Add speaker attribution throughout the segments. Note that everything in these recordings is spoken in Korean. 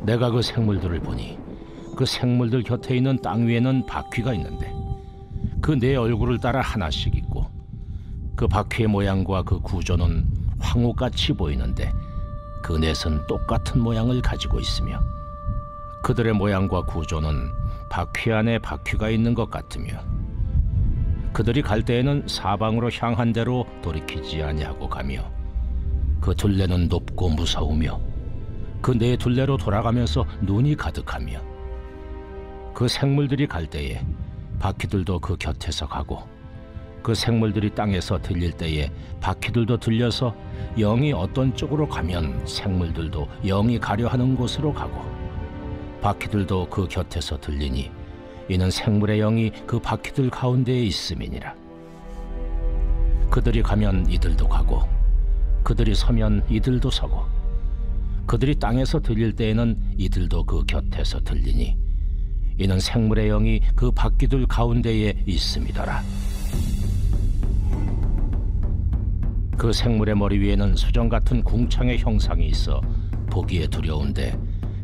Speaker 1: 내가 그 생물들을 보니 그 생물들 곁에 있는 땅 위에는 바퀴가 있는데 그 네 얼굴을 따라 하나씩 있고 그 바퀴의 모양과 그 구조는 황후같이 보이는데 그 넷은 똑같은 모양을 가지고 있으며 그들의 모양과 구조는 바퀴 안에 바퀴가 있는 것 같으며 그들이 갈 때에는 사방으로 향한 대로 돌이키지 아니하고 가며 그 둘레는 높고 무서우며 그 네 둘레로 돌아가면서 눈이 가득하며 그 생물들이 갈 때에 바퀴들도 그 곁에서 가고 그 생물들이 땅에서 들릴 때에 바퀴들도 들려서 영이 어떤 쪽으로 가면 생물들도 영이 가려 하는 곳으로 가고 바퀴들도 그 곁에서 들리니 이는 생물의 영이 그 바퀴들 가운데에 있음이니라. 그들이 가면 이들도 가고 그들이 서면 이들도 서고 그들이 땅에서 들릴 때에는 이들도 그 곁에서 들리니 이는 생물의 영이 그 바퀴들 가운데에 있음이더라. 그 생물의 머리 위에는 수정 같은 궁창의 형상이 있어 보기에 두려운데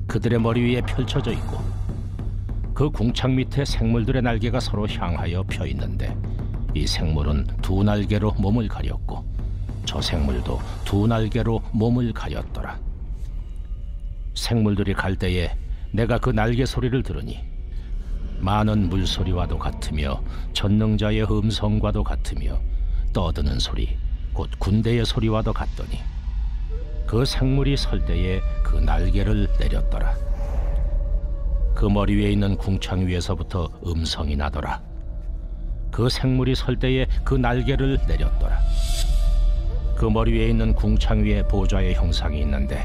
Speaker 1: 그들의 머리 위에 펼쳐져 있고 그 궁창 밑에 생물들의 날개가 서로 향하여 펴 있는데 이 생물은 두 날개로 몸을 가렸고 저 생물도 두 날개로 몸을 가렸더라. 생물들이 갈 때에 내가 그 날개 소리를 들으니 많은 물소리와도 같으며 전능자의 음성과도 같으며 떠드는 소리 곧 군대의 소리와도 같더니 그 생물이 설 때에 그 날개를 내렸더라. 그 머리 위에 있는 궁창 위에서부터 음성이 나더라. 그 생물이 설 때에 그 날개를 내렸더라. 그 머리 위에 있는 궁창 위에 보좌의 형상이 있는데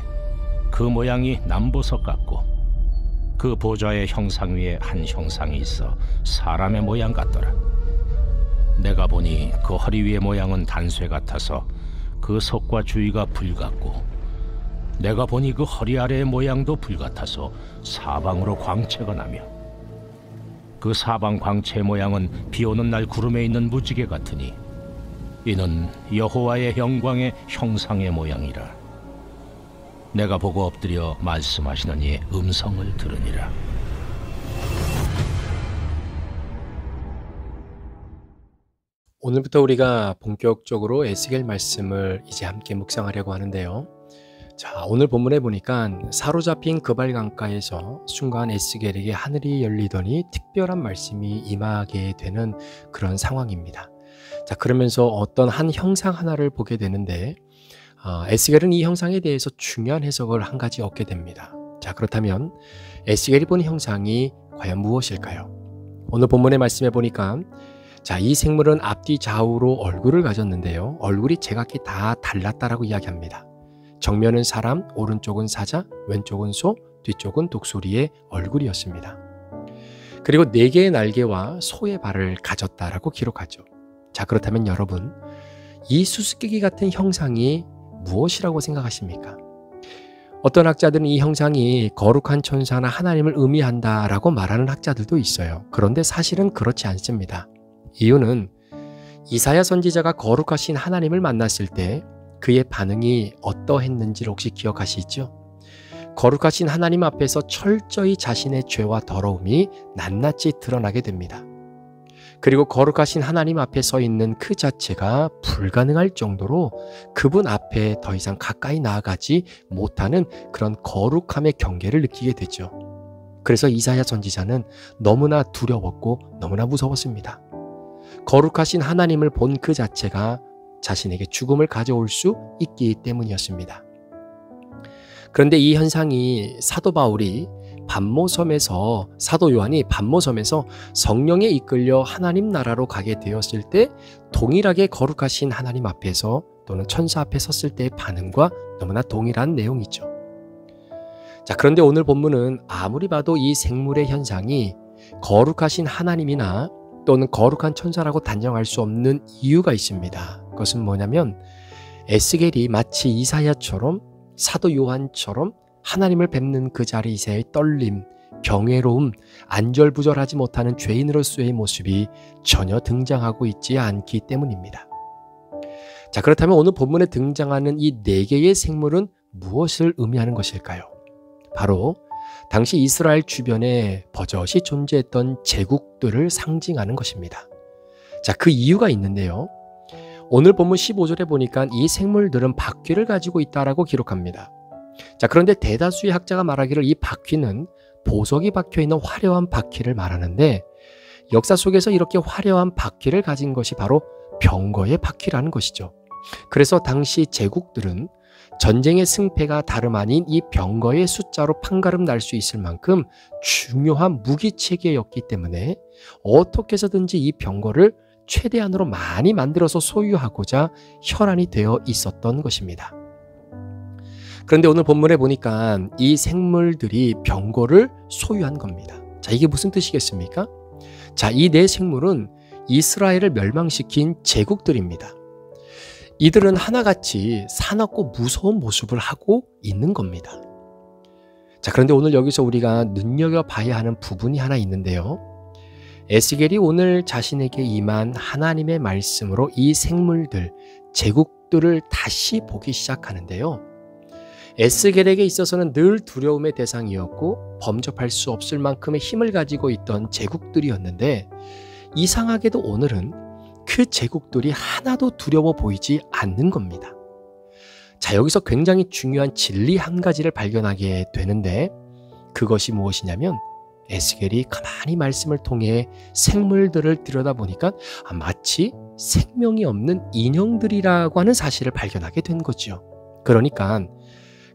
Speaker 1: 그 모양이 남보석 같고 그 보좌의 형상 위에 한 형상이 있어 사람의 모양 같더라. 내가 보니 그 허리 위의 모양은 단쇠 같아서 그 속과 주위가 불 같고 내가 보니 그 허리 아래의 모양도 불 같아서 사방으로 광채가 나며 그 사방 광채의 모양은 비 오는 날 구름에 있는 무지개 같으니 이는 여호와의 영광의 형상의 모양이라. 내가 보고 엎드려 말씀하시는 이의 음성을 들으니라.
Speaker 2: 오늘부터 우리가 본격적으로 에스겔 말씀을 이제 함께 묵상하려고 하는데요. 자, 오늘 본문에 보니까 사로잡힌 그발 강가에서 순간 에스겔에게 하늘이 열리더니 특별한 말씀이 임하게 되는 그런 상황입니다. 자, 그러면서 어떤 한 형상 하나를 보게 되는데 에스겔은 이 형상에 대해서 중요한 해석을 한 가지 얻게 됩니다. 자, 그렇다면 에스겔이 본 형상이 과연 무엇일까요? 오늘 본문의 말씀에 보니까 자, 이 생물은 앞뒤 좌우로 얼굴을 가졌는데요. 얼굴이 제각기 다 달랐다라고 이야기합니다. 정면은 사람, 오른쪽은 사자, 왼쪽은 소, 뒤쪽은 독수리의 얼굴이었습니다. 그리고 4개의 날개와 소의 발을 가졌다라고 기록하죠. 자, 그렇다면 여러분, 이 수수께끼 같은 형상이 무엇이라고 생각하십니까? 어떤 학자들은 이 형상이 거룩한 천사나 하나님을 의미한다라고 말하는 학자들도 있어요. 그런데 사실은 그렇지 않습니다. 이유는 이사야 선지자가 거룩하신 하나님을 만났을 때 그의 반응이 어떠했는지를 혹시 기억하시죠? 거룩하신 하나님 앞에서 철저히 자신의 죄와 더러움이 낱낱이 드러나게 됩니다. 그리고 거룩하신 하나님 앞에 서 있는 그 자체가 불가능할 정도로 그분 앞에 더 이상 가까이 나아가지 못하는 그런 거룩함의 경계를 느끼게 되죠. 그래서 이사야 선지자는 너무나 두려웠고 너무나 무서웠습니다. 거룩하신 하나님을 본 그 자체가 자신에게 죽음을 가져올 수 있기 때문이었습니다. 그런데 이 현상이 사도 요한이 반모섬에서 성령에 이끌려 하나님 나라로 가게 되었을 때 동일하게 거룩하신 하나님 앞에서 또는 천사 앞에 섰을 때의 반응과 너무나 동일한 내용이죠. 자, 그런데 오늘 본문은 아무리 봐도 이 생물의 현상이 거룩하신 하나님이나 또는 거룩한 천사라고 단정할 수 없는 이유가 있습니다. 그것은 뭐냐면 에스겔이 마치 이사야처럼 사도 요한처럼 하나님을 뵙는 그 자리에서의 떨림, 경외로움, 안절부절하지 못하는 죄인으로서의 모습이 전혀 등장하고 있지 않기 때문입니다. 자, 그렇다면 오늘 본문에 등장하는 이 4개의 생물은 무엇을 의미하는 것일까요? 바로 당시 이스라엘 주변에 버젓이 존재했던 제국들을 상징하는 것입니다. 자, 그 이유가 있는데요. 오늘 본문 15절에 보니까 이 생물들은 바퀴를 가지고 있다라고 기록합니다. 자, 그런데 대다수의 학자가 말하기를 이 바퀴는 보석이 박혀있는 화려한 바퀴를 말하는데, 역사 속에서 이렇게 화려한 바퀴를 가진 것이 바로 병거의 바퀴라는 것이죠. 그래서 당시 제국들은 전쟁의 승패가 다름 아닌 이 병거의 숫자로 판가름 날 수 있을 만큼 중요한 무기체계였기 때문에 어떻게 해서든지 이 병거를 최대한으로 많이 만들어서 소유하고자 혈안이 되어 있었던 것입니다. 그런데 오늘 본문에 보니까 이 생물들이 병거를 소유한 겁니다. 자, 이게 무슨 뜻이겠습니까? 자, 이 네 생물은 이스라엘을 멸망시킨 제국들입니다. 이들은 하나같이 사납고 무서운 모습을 하고 있는 겁니다. 자, 그런데 오늘 여기서 우리가 눈여겨봐야 하는 부분이 하나 있는데요. 에스겔이 오늘 자신에게 임한 하나님의 말씀으로 이 생물들, 제국들을 다시 보기 시작하는데요. 에스겔에게 있어서는 늘 두려움의 대상이었고 범접할 수 없을 만큼의 힘을 가지고 있던 제국들이었는데, 이상하게도 오늘은 그 제국들이 하나도 두려워 보이지 않는 겁니다. 자, 여기서 굉장히 중요한 진리 한 가지를 발견하게 되는데, 그것이 무엇이냐면 에스겔이 가만히 말씀을 통해 생물들을 들여다보니까 마치 생명이 없는 인형들이라고 하는 사실을 발견하게 된 거죠. 그러니까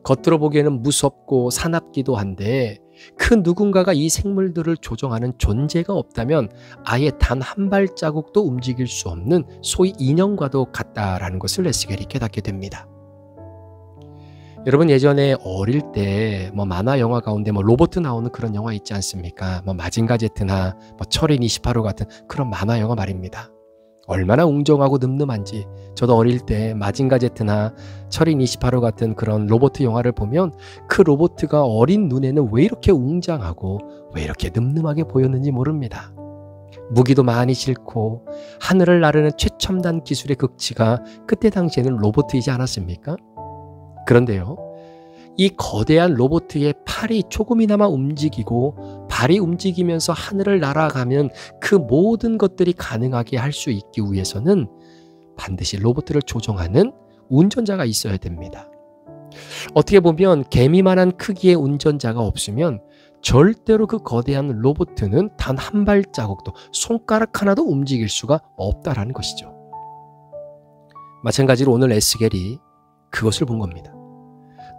Speaker 2: 겉으로 보기에는 무섭고 사납기도 한데 그 누군가가 이 생물들을 조종하는 존재가 없다면 아예 단 한 발자국도 움직일 수 없는 소위 인형과도 같다라는 것을 에스겔이 깨닫게 됩니다. 여러분, 예전에 어릴 때 만화 영화 가운데 로봇 나오는 그런 영화 있지 않습니까? 마징가 제트나 철인 28호 같은 그런 만화 영화 말입니다. 얼마나 웅장하고 늠름한지, 저도 어릴 때 마징가 제트나 철인 28호 같은 그런 로봇 영화를 보면 그 로봇가 어린 눈에는 왜 이렇게 웅장하고 왜 이렇게 늠름하게 보였는지 모릅니다. 무기도 많이 싣고 하늘을 나르는 최첨단 기술의 극치가 그때 당시에는 로봇이지 않았습니까? 그런데요, 이 거대한 로봇의 팔이 조금이나마 움직이고 발이 움직이면서 하늘을 날아가면 그 모든 것들이 가능하게 할 수 있기 위해서는 반드시 로봇을 조종하는 운전자가 있어야 됩니다. 어떻게 보면 개미만한 크기의 운전자가 없으면 절대로 그 거대한 로봇은 단 한 발자국도, 손가락 하나도 움직일 수가 없다라는 것이죠. 마찬가지로 오늘 에스겔이 그것을 본 겁니다.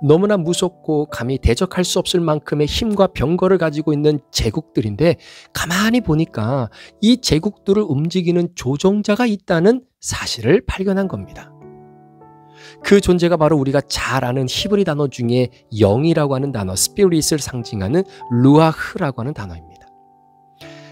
Speaker 2: 너무나 무섭고 감히 대적할 수 없을 만큼의 힘과 병거를 가지고 있는 제국들인데, 가만히 보니까 이 제국들을 움직이는 조종자가 있다는 사실을 발견한 겁니다. 그 존재가 바로 우리가 잘 아는 히브리 단어 중에 영이라고 하는 단어, 스피릿을 상징하는 루아흐라고 하는 단어입니다.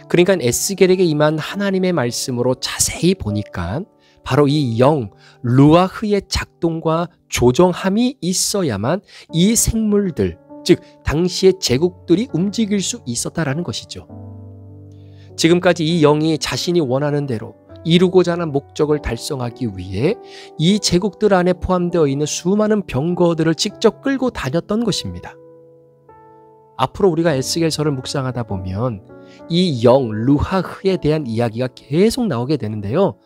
Speaker 2: 그러니까 에스겔에게 임한 하나님의 말씀으로 자세히 보니까 바로 이 영, 루아흐의 작동과 조정함이 있어야만 이 생물들, 즉 당시의 제국들이 움직일 수 있었다라는 것이죠. 지금까지 이 영이 자신이 원하는 대로 이루고자 하는 목적을 달성하기 위해 이 제국들 안에 포함되어 있는 수많은 병거들을 직접 끌고 다녔던 것입니다. 앞으로 우리가 에스겔서를 묵상하다 보면 이 영, 루아흐에 대한 이야기가 계속 나오게 되는데요.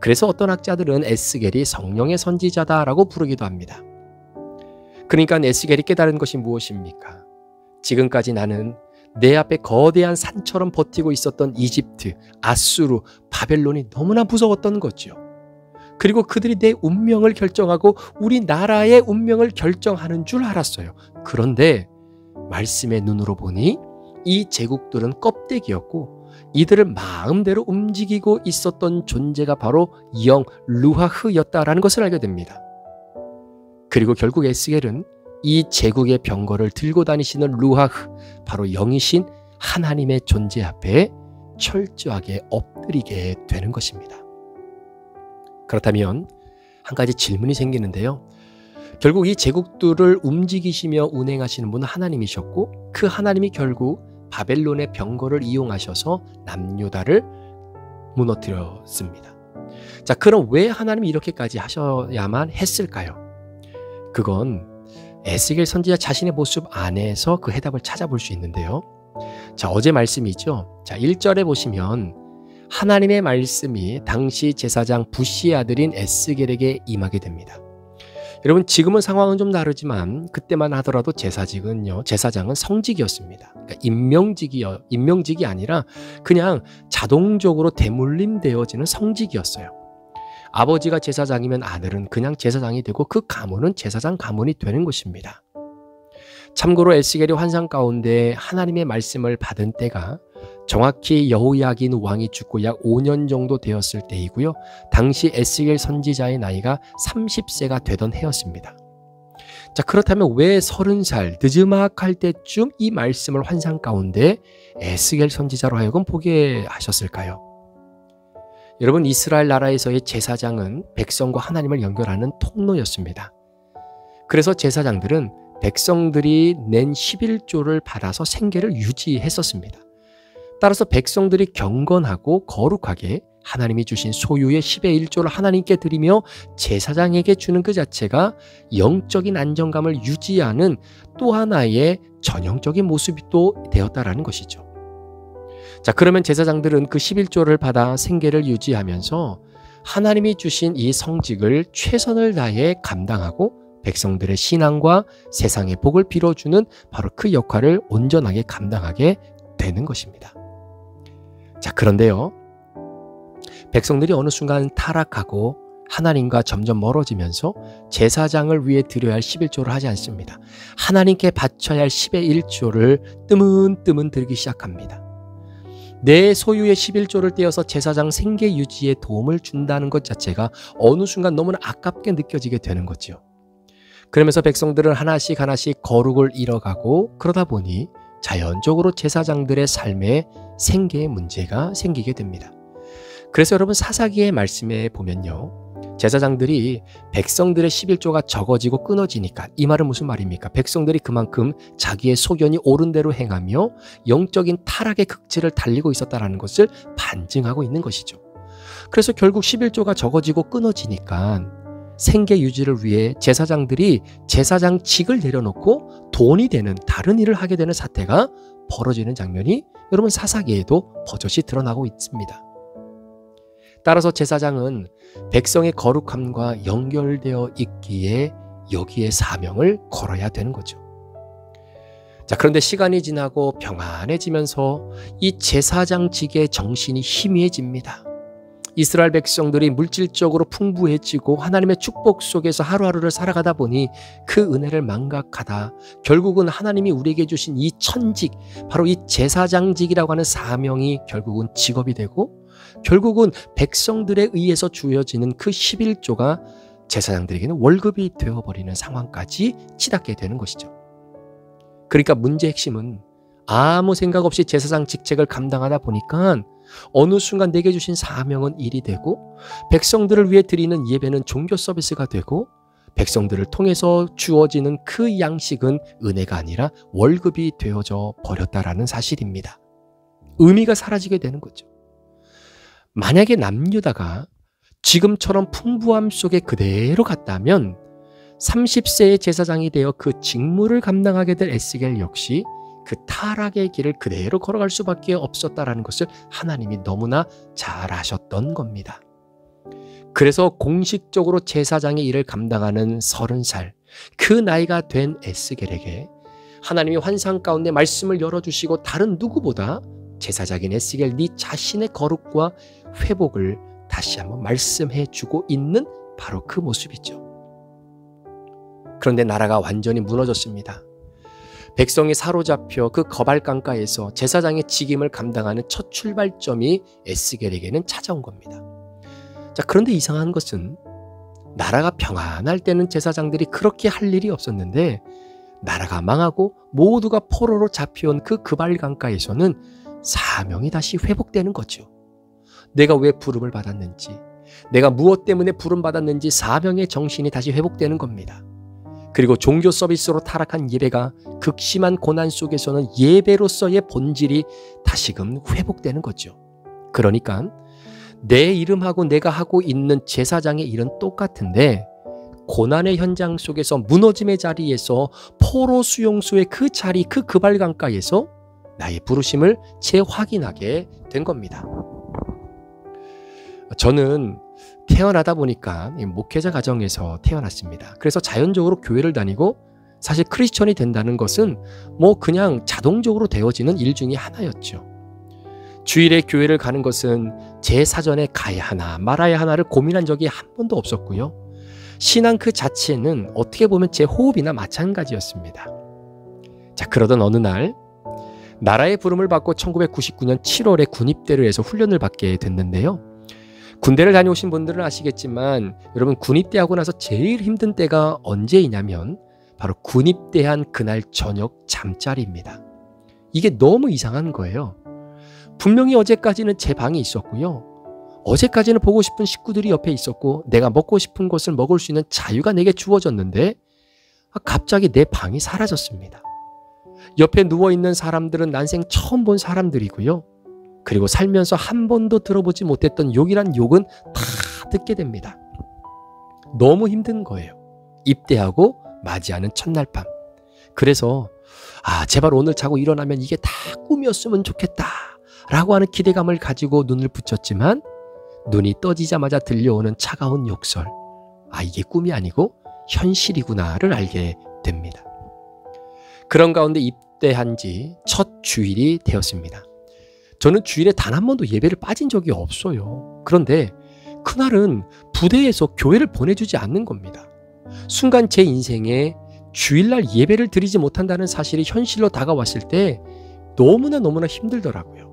Speaker 2: 그래서 어떤 학자들은 에스겔이 성령의 선지자다라고 부르기도 합니다. 그러니까 에스겔이 깨달은 것이 무엇입니까? 지금까지 나는 내 앞에 거대한 산처럼 버티고 있었던 이집트, 아수르, 바벨론이 너무나 무서웠던 거죠. 그리고 그들이 내 운명을 결정하고 우리 나라의 운명을 결정하는 줄 알았어요. 그런데 말씀의 눈으로 보니 이 제국들은 껍데기였고 이들을 마음대로 움직이고 있었던 존재가 바로 영 루아흐였다라는 것을 알게 됩니다. 그리고 결국 에스겔은 이 제국의 병거를 들고 다니시는 루아흐, 바로 영이신 하나님의 존재 앞에 철저하게 엎드리게 되는 것입니다. 그렇다면 한 가지 질문이 생기는데요. 결국 이 제국들을 움직이시며 운행하시는 분은 하나님이셨고, 그 하나님이 결국 바벨론의 병거를 이용하셔서 남유다를 무너뜨렸습니다. 자, 그럼 왜 하나님이 이렇게까지 하셔야만 했을까요? 그건 에스겔 선지자 자신의 모습 안에서 그 해답을 찾아볼 수 있는데요. 자, 어제 말씀이죠. 자, 1절에 보시면 하나님의 말씀이 당시 제사장 부시의 아들인 에스겔에게 임하게 됩니다. 여러분, 지금은 상황은 좀 다르지만 그때만 하더라도 제사장은 성직이었습니다. 그러니까 임명직이 아니라 그냥 자동적으로 대물림되어지는 성직이었어요. 아버지가 제사장이면 아들은 그냥 제사장이 되고 그 가문은 제사장 가문이 되는 것입니다. 참고로 에스겔이 환상 가운데 하나님의 말씀을 받은 때가 정확히 여호야긴 왕이 죽고 약 5년 정도 되었을 때이고요. 당시 에스겔 선지자의 나이가 30세가 되던 해였습니다. 자, 그렇다면 왜 30살 늦지막할 때쯤 이 말씀을 환상 가운데 에스겔 선지자로 하여금 보게 하셨을까요? 여러분, 이스라엘 나라에서의 제사장은 백성과 하나님을 연결하는 통로였습니다. 그래서 제사장들은 백성들이 낸 11조를 받아서 생계를 유지했었습니다. 따라서 백성들이 경건하고 거룩하게 하나님이 주신 소유의 10의 1조를 하나님께 드리며 제사장에게 주는 그 자체가 영적인 안정감을 유지하는 또 하나의 전형적인 모습이 또 되었다라는 것이죠. 자, 그러면 제사장들은 그 11조를 받아 생계를 유지하면서 하나님이 주신 이 성직을 최선을 다해 감당하고 백성들의 신앙과 세상의 복을 빌어주는 바로 그 역할을 온전하게 감당하게 되는 것입니다. 자, 그런데요, 백성들이 어느 순간 타락하고 하나님과 점점 멀어지면서 제사장을 위해 드려야 할 11조를 하지 않습니다. 하나님께 바쳐야 할 10의 1조를 뜨문뜨문 들기 시작합니다. 내 소유의 11조를 떼어서 제사장 생계 유지에 도움을 준다는 것 자체가 어느 순간 너무나 아깝게 느껴지게 되는 거죠. 그러면서 백성들은 하나씩 거룩을 잃어가고 그러다 보니 자연적으로 제사장들의 삶에 생계의 문제가 생기게 됩니다. 그래서 여러분, 사사기의 말씀에 보면요, 제사장들이 백성들의 11조가 적어지고 끊어지니까, 이 말은 무슨 말입니까? 백성들이 그만큼 자기의 소견이 옳은 대로 행하며 영적인 타락의 극치를 달리고 있었다는 것을 반증하고 있는 것이죠. 그래서 결국 11조가 적어지고 끊어지니까 생계 유지를 위해 제사장들이 제사장직을 내려놓고 돈이 되는 다른 일을 하게 되는 사태가 벌어지는 장면이 여러분, 사사기에도 버젓이 드러나고 있습니다. 따라서 제사장은 백성의 거룩함과 연결되어 있기에 여기에 사명을 걸어야 되는 거죠. 자, 그런데 시간이 지나고 평안해지면서 이 제사장직의 정신이 희미해집니다. 이스라엘 백성들이 물질적으로 풍부해지고 하나님의 축복 속에서 하루하루를 살아가다 보니 그 은혜를 망각하다 결국은 하나님이 우리에게 주신 이 천직, 바로 이 제사장직이라고 하는 사명이 결국은 직업이 되고 결국은 백성들에 의해서 주어지는 그 11조가 제사장들에게는 월급이 되어버리는 상황까지 치닫게 되는 것이죠. 그러니까 문제의 핵심은 아무 생각 없이 제사장 직책을 감당하다 보니까 어느 순간 내게 주신 사명은 일이 되고 백성들을 위해 드리는 예배는 종교 서비스가 되고 백성들을 통해서 주어지는 그 양식은 은혜가 아니라 월급이 되어져 버렸다라는 사실입니다. 의미가 사라지게 되는 거죠. 만약에 남유다가 지금처럼 풍부함 속에 그대로 갔다면 30세의 제사장이 되어 그 직무를 감당하게 될 에스겔 역시 그 타락의 길을 그대로 걸어갈 수밖에 없었다라는 것을 하나님이 너무나 잘 아셨던 겁니다. 그래서 공식적으로 제사장의 일을 감당하는 30살, 그 나이가 된 에스겔에게 하나님이 환상 가운데 말씀을 열어주시고 다른 누구보다 제사장인 에스겔 네 자신의 거룩과 회복을 다시 한번 말씀해 주고 있는 바로 그 모습이죠. 그런데 나라가 완전히 무너졌습니다. 백성이 사로잡혀 그 거발 강가에서 제사장의 직임을 감당하는 첫 출발점이 에스겔에게는 찾아온 겁니다. 자, 그런데 이상한 것은 나라가 평안할 때는 제사장들이 그렇게 할 일이 없었는데 나라가 망하고 모두가 포로로 잡혀온 그 거발 강가에서는 사명이 다시 회복되는 거죠. 내가 왜 부름을 받았는지, 내가 무엇 때문에 부름받았는지 사명의 정신이 다시 회복되는 겁니다. 그리고 종교 서비스로 타락한 예배가 극심한 고난 속에서는 예배로서의 본질이 다시금 회복되는 거죠. 그러니까 내 이름하고 내가 하고 있는 제사장의 일은 똑같은데 고난의 현장 속에서 무너짐의 자리에서 포로 수용소의 그 자리, 그 그발강가에서 나의 부르심을 재확인하게 된 겁니다. 저는 태어나다 보니까 목회자 가정에서 태어났습니다. 그래서 자연적으로 교회를 다니고 사실 크리스천이 된다는 것은 뭐 그냥 자동적으로 되어지는 일 중에 하나였죠. 주일에 교회를 가는 것은 제 사전에 가야 하나 말아야 하나를 고민한 적이 한 번도 없었고요. 신앙 그 자체는 어떻게 보면 제 호흡이나 마찬가지였습니다. 자, 그러던 어느 날 나라의 부름을 받고 1999년 7월에 군입대를 해서 훈련을 받게 됐는데요. 군대를 다녀오신 분들은 아시겠지만 여러분, 군입대하고 나서 제일 힘든 때가 언제이냐면 바로 군입대한 그날 저녁 잠자리입니다. 이게 너무 이상한 거예요. 분명히 어제까지는 제 방이 있었고요. 어제까지는 보고 싶은 식구들이 옆에 있었고 내가 먹고 싶은 것을 먹을 수 있는 자유가 내게 주어졌는데 갑자기 내 방이 사라졌습니다. 옆에 누워있는 사람들은 난생 처음 본 사람들이고요. 그리고 살면서 한 번도 들어보지 못했던 욕이란 욕은 다 듣게 됩니다. 너무 힘든 거예요. 입대하고 맞이하는 첫날 밤. 그래서 제발 오늘 자고 일어나면 이게 다 꿈이었으면 좋겠다 라고 하는 기대감을 가지고 눈을 붙였지만 눈이 떠지자마자 들려오는 차가운 욕설. 이게 꿈이 아니고 현실이구나를 알게 됩니다. 그런 가운데 입대한 지 첫 주일이 되었습니다. 저는 주일에 단 한 번도 예배를 빠진 적이 없어요. 그런데 그날은 부대에서 교회를 보내주지 않는 겁니다. 순간 제 인생에 주일날 예배를 드리지 못한다는 사실이 현실로 다가왔을 때 너무나 힘들더라고요.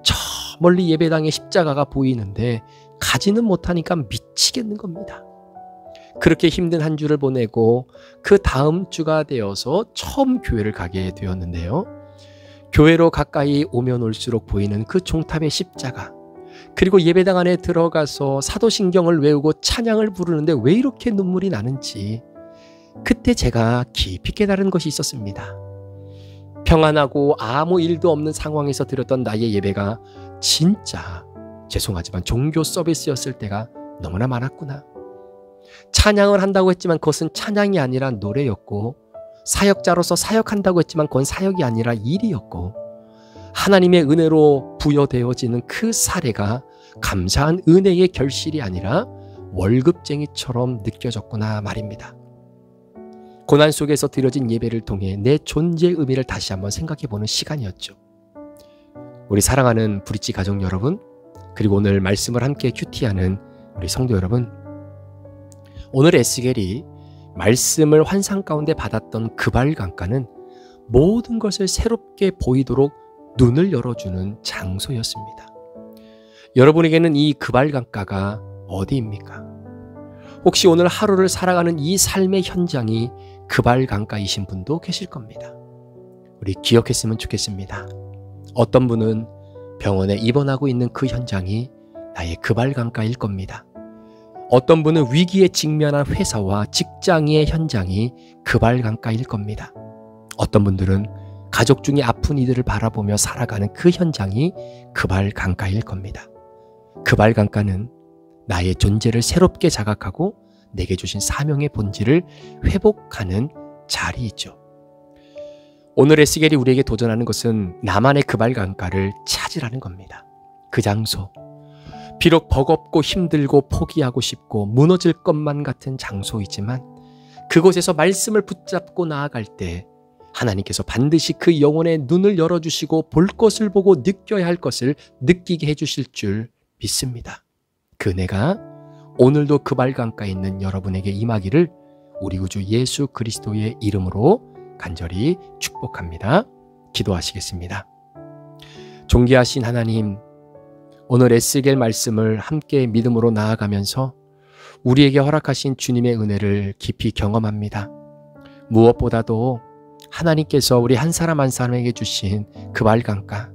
Speaker 2: 저 멀리 예배당에 십자가가 보이는데 가지는 못하니까 미치겠는 겁니다. 그렇게 힘든 한 주를 보내고 그 다음 주가 되어서 처음 교회를 가게 되었는데요. 교회로 가까이 오면 올수록 보이는 그 종탑의 십자가, 그리고 예배당 안에 들어가서 사도신경을 외우고 찬양을 부르는데 왜 이렇게 눈물이 나는지 그때 제가 깊이 깨달은 것이 있었습니다. 평안하고 아무 일도 없는 상황에서 드렸던 나의 예배가 진짜 죄송하지만 종교 서비스였을 때가 너무나 많았구나. 찬양을 한다고 했지만 그것은 찬양이 아니라 노래였고, 사역자로서 사역한다고 했지만 그건 사역이 아니라 일이었고, 하나님의 은혜로 부여되어지는 그 사례가 감사한 은혜의 결실이 아니라 월급쟁이처럼 느껴졌구나 말입니다. 고난 속에서 드려진 예배를 통해 내 존재의 의미를 다시 한번 생각해보는 시간이었죠. 우리 사랑하는 브릿지 가족 여러분, 그리고 오늘 말씀을 함께 큐티하는 우리 성도 여러분, 오늘 에스겔이 말씀을 환상 가운데 받았던 그발강가는 모든 것을 새롭게 보이도록 눈을 열어주는 장소였습니다. 여러분에게는 이 그발강가가 어디입니까? 혹시 오늘 하루를 살아가는 이 삶의 현장이 그발강가이신 분도 계실 겁니다. 우리 기억했으면 좋겠습니다. 어떤 분은 병원에 입원하고 있는 그 현장이 나의 그발강가일 겁니다. 어떤 분은 위기에 직면한 회사와 직장의 현장이 그발강가일 겁니다. 어떤 분들은 가족 중에 아픈 이들을 바라보며 살아가는 그 현장이 그발강가일 겁니다. 그발강가는 나의 존재를 새롭게 자각하고 내게 주신 사명의 본질을 회복하는 자리이죠. 오늘 에스겔이 우리에게 도전하는 것은 나만의 그발강가를 찾으라는 겁니다. 그 장소, 비록 버겁고 힘들고 포기하고 싶고 무너질 것만 같은 장소이지만 그곳에서 말씀을 붙잡고 나아갈 때 하나님께서 반드시 그 영혼의 눈을 열어주시고 볼 것을 보고 느껴야 할 것을 느끼게 해주실 줄 믿습니다. 그 은혜가 오늘도 그발강가에 있는 여러분에게 임하기를 우리 구주 예수 그리스도의 이름으로 간절히 축복합니다. 기도하시겠습니다. 존귀하신 하나님, 오늘 에스겔 말씀을 함께 믿음으로 나아가면서 우리에게 허락하신 주님의 은혜를 깊이 경험합니다. 무엇보다도 하나님께서 우리 한 사람 한 사람에게 주신 그발강가,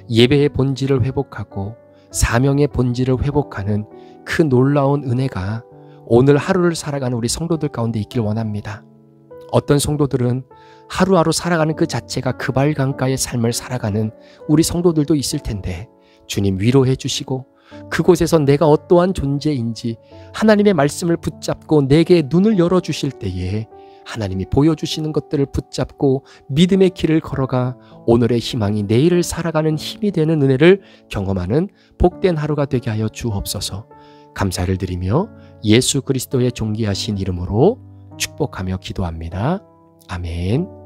Speaker 2: 예배의 본질을 회복하고 사명의 본질을 회복하는 그 놀라운 은혜가 오늘 하루를 살아가는 우리 성도들 가운데 있길 원합니다. 어떤 성도들은 하루하루 살아가는 그 자체가 그발강가의 삶을 살아가는 우리 성도들도 있을 텐데 주님 위로해 주시고 그곳에서 내가 어떠한 존재인지 하나님의 말씀을 붙잡고 내게 눈을 열어주실 때에 하나님이 보여주시는 것들을 붙잡고 믿음의 길을 걸어가 오늘의 희망이 내일을 살아가는 힘이 되는 은혜를 경험하는 복된 하루가 되게 하여 주옵소서. 감사를 드리며 예수 그리스도의 존귀하신 이름으로 축복하며 기도합니다. 아멘.